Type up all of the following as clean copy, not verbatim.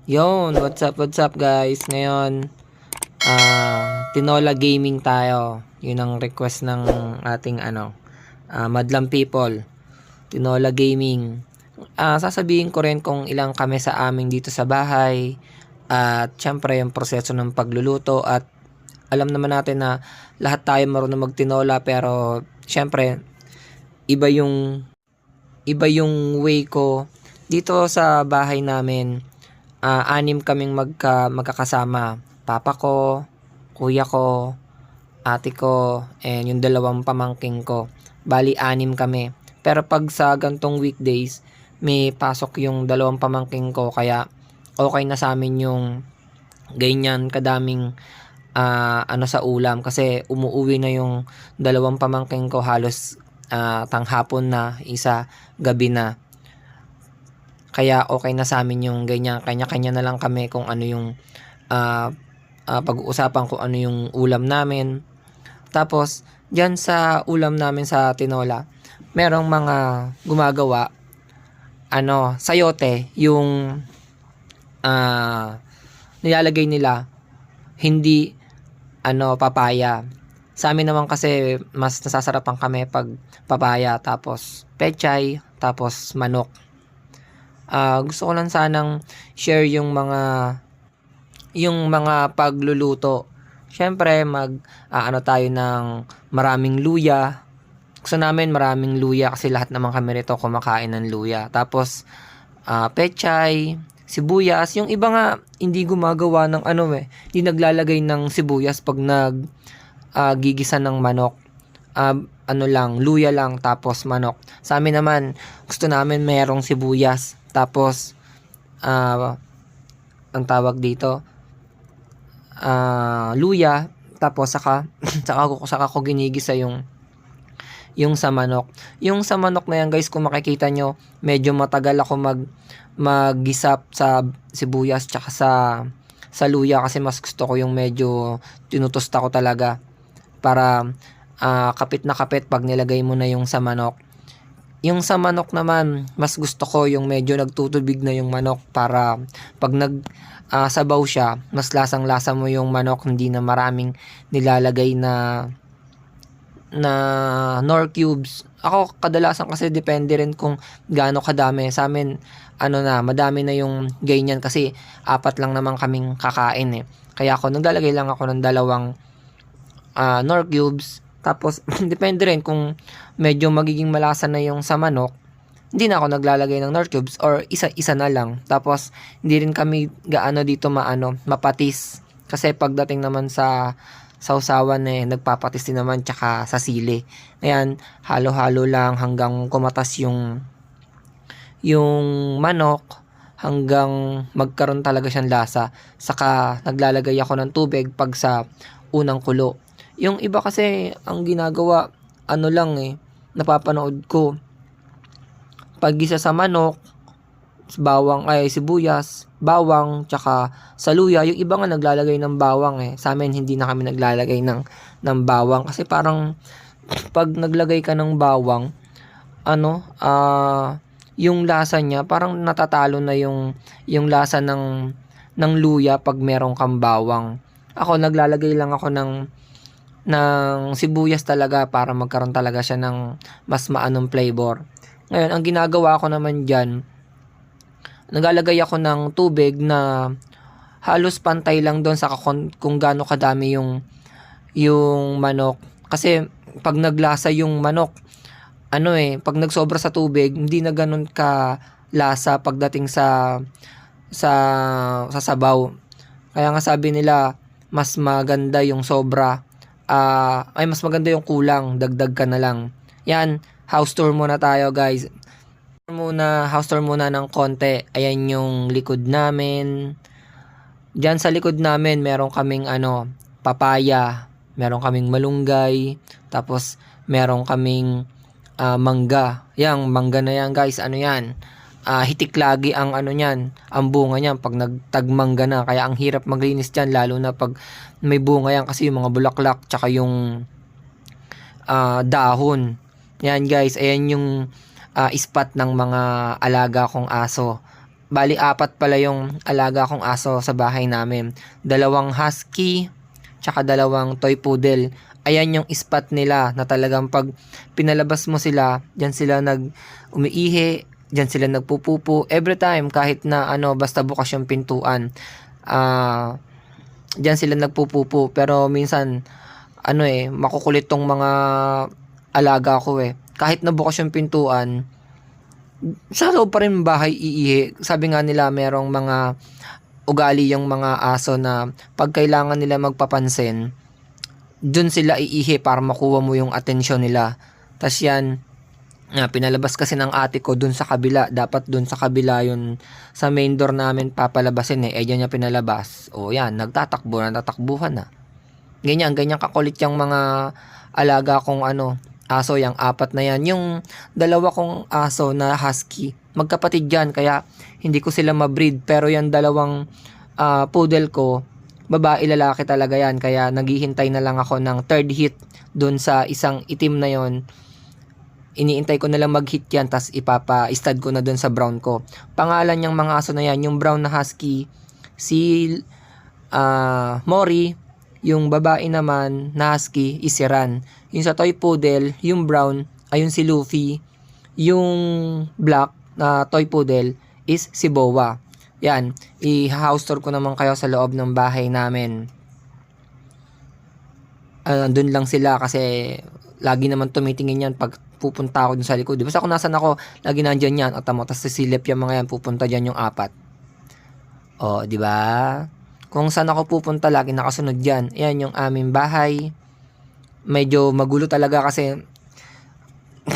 What's up guys? Ngayon, Tinola Gaming tayo. Yun ang request ng ating Madlang People. Tinola Gaming. Sasabihin ko rin kung ilang kami sa amin dito sa bahay. At syempre yung proseso ng pagluluto. At alam naman natin na lahat tayo marunong magtinola. Pero syempre, iba yung way ko. Dito sa bahay namin, anim kaming magkakasama. Papa ko, kuya ko, ate ko, and yung dalawang pamangking ko. Bali, anim kami. Pero pag sa gantong weekdays, may pasok yung dalawang pamangking ko. Kaya okay na sa amin yung ganyan kadaming sa ulam. Kasi umuwi na yung dalawang pamangking ko halos tanghapon na, isa gabi na. Kaya okay na sa amin yung ganyan. Kanya-kanya na lang kami kung ano yung pag-uusapan kung ano yung ulam namin. Tapos, dyan sa ulam namin sa tinola, merong mga gumagawa, sayote, yung nilalagay nila, hindi, papaya. Sa amin naman kasi, mas nasasarapan kami pag papaya, tapos pechay, tapos manok. Gusto ko lang sanang share yung mga pagluluto. Syempre tayo ng maraming luya. Gusto namin maraming luya kasi lahat naman kami rito kumakain ng luya. Tapos pechay, sibuyas. Yung iba nga hindi gumagawa ng hindi naglalagay ng sibuyas pag gigisa ng manok. Luya lang tapos manok. Sa amin naman, gusto namin merong sibuyas. Tapos ang tawag dito, luya, tapos saka ko ginigisa yung sa manok. Yung sa manok na yan guys, kung makikita nyo, medyo matagal ako maggisap sa sibuyas tsaka sa luya kasi mas gusto ko yung medyo tinutosta ko talaga para kapit na kapit pag nilagay mo na yung sa manok. Yung sa manok naman, mas gusto ko yung medyo nagtutubig na yung manok para pag sabaw siya, mas lasang-lasa mo yung manok, hindi na maraming nilalagay na nor cubes. Ako kadalasan kasi depende rin kung gaano kadami. Sa amin, madami na yung ganyan kasi 4 lang naman kaming kakain eh. Kaya naglalagay lang ako ng 2 nor cubes. Tapos, depende rin kung medyo magiging malasa na yung sa manok, hindi na ako naglalagay ng nor cubes or isa-isa na lang. Tapos, hindi rin kami gaano dito mapatis. Kasi pagdating naman sa sausawan nagpapatis din naman tsaka sa sili. Ayan, halo-halo lang hanggang kumatas yung manok hanggang magkaroon talaga siyang lasa. Saka naglalagay ako ng tubig pag sa unang kulo. Yung iba kasi ang ginagawa napapanood ko paggisa sa manok, sibuyas, bawang, tsaka sa luya. Yung iba nga naglalagay ng bawang Sa amin hindi na kami naglalagay ng bawang kasi parang pag naglagay ka ng bawang, yung lasa niya parang natatalo na yung lasa ng luya pag meron kang bawang. Ako naglalagay lang ako ng sibuyas talaga para magkaroon talaga siya ng mas maanong flavor. Ngayon, ang ginagawa ko naman dyan, naglalagay ako ng tubig na halos pantay lang doon sa kung gaano kadami yung manok. Kasi pag naglasa yung manok, pag nagsobra sa tubig, hindi na ganun ka lasa pagdating sa sabaw. Kaya nga sabi nila, mas maganda yung sobra. Mas maganda yung kulang, dagdag ka na lang. Yan, house tour muna tayo guys. House tour muna ng konti. Ayan yung likod namin. Diyan sa likod namin, meron kaming papaya, meron kaming malunggay, tapos meron kaming mangga. Yang mangga na yan guys, yan? Hitik lagi ang niyan, ang bunga niyan pag nagtagmangga na. Kaya ang hirap maglinis diyan lalo na pag may bunga yan kasi yung mga bulaklak tsaka yung dahon. Yan guys, ayan yung spot ng mga alaga kong aso. Bali, 4 pala yung alaga kong aso sa bahay namin. 2 husky, tsaka 2 toy poodle. Ayan yung spot nila na talagang pag pinalabas mo sila, dyan sila umiihi, dyan sila nagpupupo. Every time, kahit na basta bukas yung pintuan, dyan sila nagpupupo. Pero minsan, makukulit tong mga alaga ko eh. Kahit na bukas yung pintuan, sa loob pa rin ng bahay iihi. Sabi nga nila merong mga ugali yung mga aso na pag kailangan nila magpapansin, dun sila iihi para makuha mo yung atensyon nila. Tas yan, pinalabas kasi ng ate ko dun sa kabila. Dapat dun sa kabila yun, sa main door namin papalabasin eh. Diyan niya pinalabas. O yan, nagtatakbuhan na. Ganyan kakulit yung mga alaga kong aso, yung 4 na yan. Yung 2 kong aso na husky, magkapatid yan, kaya hindi ko sila mabreed. Pero yung 2 poodle ko, babae lalaki talaga yan. Kaya naghihintay na lang ako ng 3rd hit dun sa isang itim na yon. Iniintay ko na lang mag-hit yan, tas ipapa-stud ko na dun sa brown ko. Pangalan niyang mga aso na yan, yung brown na husky, si Mori. Yung babae naman na husky is si Ran. Yung sa toy poodle, yung brown, ayun si Luffy. Yung black na toy poodle is si Boa. Yan, i-house tour ko naman kayo sa loob ng bahay namin. Doon lang sila kasi lagi naman tumitingin yan pag pupunta ako dun sa likod. Basta kung nasan ako, lagi nandyan yan. At tapos sisilip yung mga yan, pupunta dyan yung 4. O, di ba? Kung saan ako pupunta, lagi nakasunod dyan. Yan yung aming bahay. Medyo magulo talaga kasi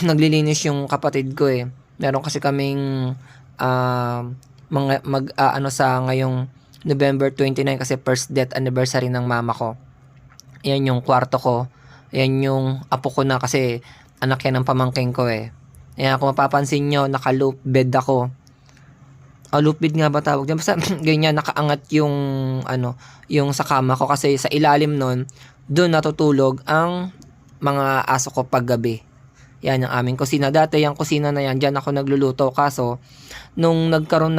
naglilinis yung kapatid ko eh. Meron kasi kaming sa ngayong November 29 kasi first death anniversary ng mama ko. Yan yung kwarto ko. Yan yung apo ko na kasi anak yan ng pamangking ko eh. Yan, kung mapapansin nyo, naka-loop bed ako. Loop bed nga ba tawag dyan? Basta ganyan, nakaangat yung yung sa kama ko kasi sa ilalim nun, doon natutulog ang mga aso ko pag gabi. Yan yung aming kusina. Dati yung kusina na yan, dyan ako nagluluto. Kaso, nung nagkaroon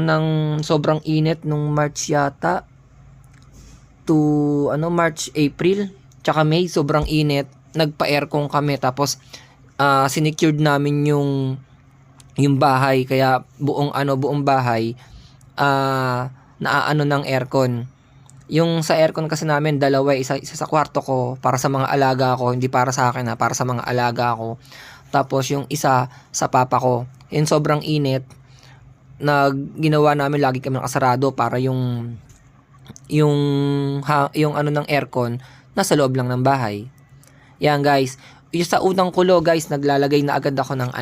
ng sobrang init nung March yata to March, April, tsaka May, sobrang init. Nagpa-aircon kami tapos sinecured namin yung bahay, kaya buong bahay naaano ng aircon. Yung sa aircon kasi namin dalawa, isa sa kwarto ko para sa mga alaga ko, hindi para sa akin para sa mga alaga ko. Tapos yung isa sa papa ko. Yung sobrang init, ginawa namin lagi kami nakasarado para yung ng aircon nasa loob lang ng bahay. Yan guys, yung sa unang kulo guys, naglalagay na agad ako ng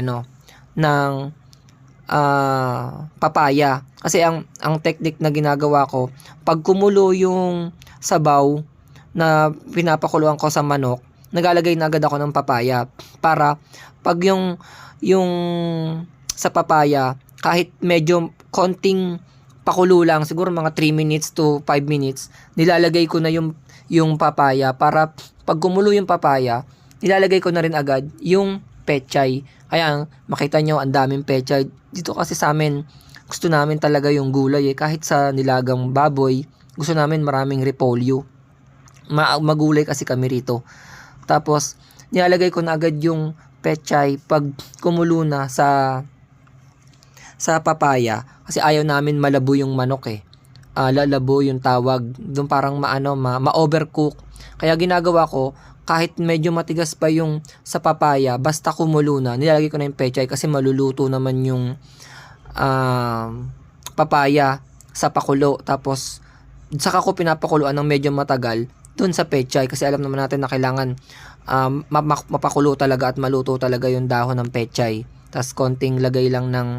papaya. Kasi ang technique na ginagawa ko, pag kumulo yung sabaw na pinapakuluan ko sa manok, naglalagay na agad ako ng papaya para pag yung sa papaya, kahit medyo konting pakulo lang, siguro mga 3 minutes to 5 minutes, nilalagay ko na yung papaya para pag kumulo yung papaya, nilalagay ko na rin agad yung pechay. Kaya makita nyo, ang daming pechay. Dito kasi sa amin, gusto namin talaga yung gulay eh. Kahit sa nilagang baboy, gusto namin maraming repolyo. Magulay kasi kami rito. Tapos, nilalagay ko na agad yung pechay pag kumulo na sa papaya. Kasi ayaw namin malabo yung manok eh. Lalabo yung tawag. Doon parang ma-overcook. Kaya ginagawa ko, kahit medyo matigas pa yung sa papaya, basta kumulo na, nilalagay ko na yung pechay kasi maluluto naman yung papaya sa pakulo. Tapos, saka ko pinapakuluan ng medyo matagal dun sa pechay kasi alam naman natin na kailangan mapakulo talaga at maluto talaga yung dahon ng pechay. Tapos, konting lagay lang ng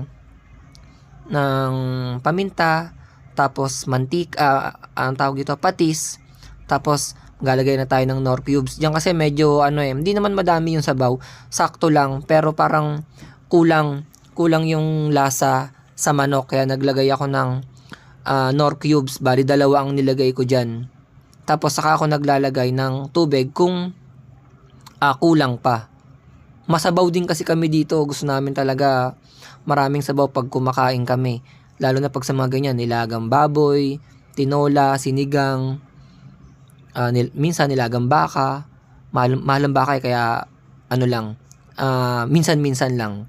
paminta, tapos mantika, ang tawag dito, patis, tapos galagay na tayo ng Knorr cubes. Diyan kasi medyo hindi naman madami yung sabaw, sakto lang, pero parang kulang yung lasa sa manok, kaya naglagay ako ng Knorr cubes. Bali 2 ang nilagay ko diyan. Tapos saka ako naglalagay ng tubig kung kulang pa. Masabaw din kasi kami dito, gusto namin talaga maraming sabaw pag kumakain kami. Lalo na pag sa mga ganyan, nilagang baboy, tinola, sinigang, minsan nilagang baka, mahal ang baka kaya ano lang, minsan-minsan lang.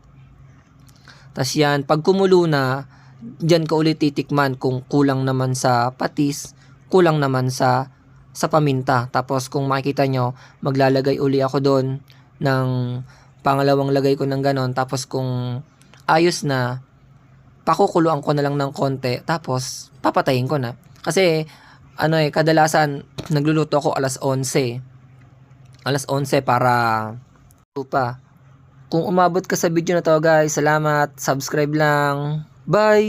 Tas yan, pag kumulo na, dyan ka ulit titikman kung kulang naman sa patis, kulang naman sa paminta. Tapos kung makikita nyo, maglalagay uli ako doon ng pangalawang lagay ko ng ganon. Tapos kung ayos na, pakukuluan ko na lang ng konti. Tapos papatayin ko na. Kasi kadalasan nagluluto ako alas 11. Alas 11 para pa. Kung umabot ka sa video na to guys, salamat. Subscribe lang. Bye!